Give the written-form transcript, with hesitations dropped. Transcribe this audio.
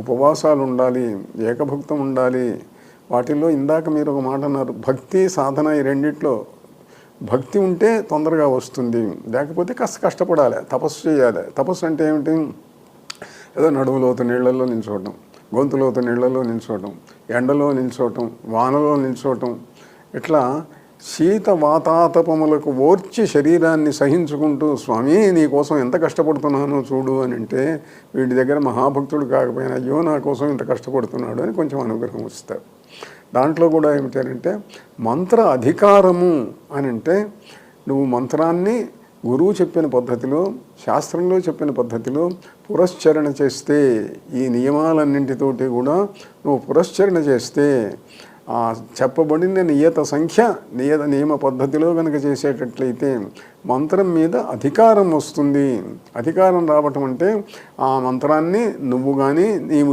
ఉపవాసాలు ఉండాలి, ఏకభుక్తం ఉండాలి. వాటిల్లో ఇందాక మీరు ఒక మాట అన్నారు, భక్తి సాధన. ఈ రెండిట్లో భక్తి ఉంటే తొందరగా వస్తుంది, లేకపోతే కాస్త కష్టపడాలి, తపస్సు చేయాలి. తపస్సు అంటే ఏమిటి? ఏదో నడుములోతు నీళ్లలో నిల్చోవటం, గొంతులోతు నీళ్లలో నిల్చోవటం, ఎండలో నిల్చోవటం, వానలో నిల్చోవటం, ఇట్లా శీత వాతాతపములకు ఓర్చి శరీరాన్ని సహించుకుంటూ స్వామి నీ కోసం ఎంత కష్టపడుతున్నానో చూడు అని అంటే వీడి దగ్గర మహాభక్తుడు కాకపోయినా అయ్యో నా కోసం ఇంత కష్టపడుతున్నాడు అని కొంచెం అనుగ్రహం వస్తారు. దాంట్లో కూడా ఏమిటంటే మంత్ర అధికారము అని అంటే నువ్వు మంత్రాన్ని గురువు చెప్పిన పద్ధతిలో, శాస్త్రంలో చెప్పిన పద్ధతిలో పురశ్చరణ చేస్తే, ఈ నియమాలన్నింటితోటి కూడా నువ్వు పురశ్చరణ చేస్తే, ఆ చెప్పబడిన నియత సంఖ్య నియమ పద్ధతిలో కనుక చేసేటట్లయితే మంత్రం మీద అధికారం వస్తుంది. అధికారం రావటం అంటే ఆ మంత్రాన్ని నువ్వు కానీ నీవు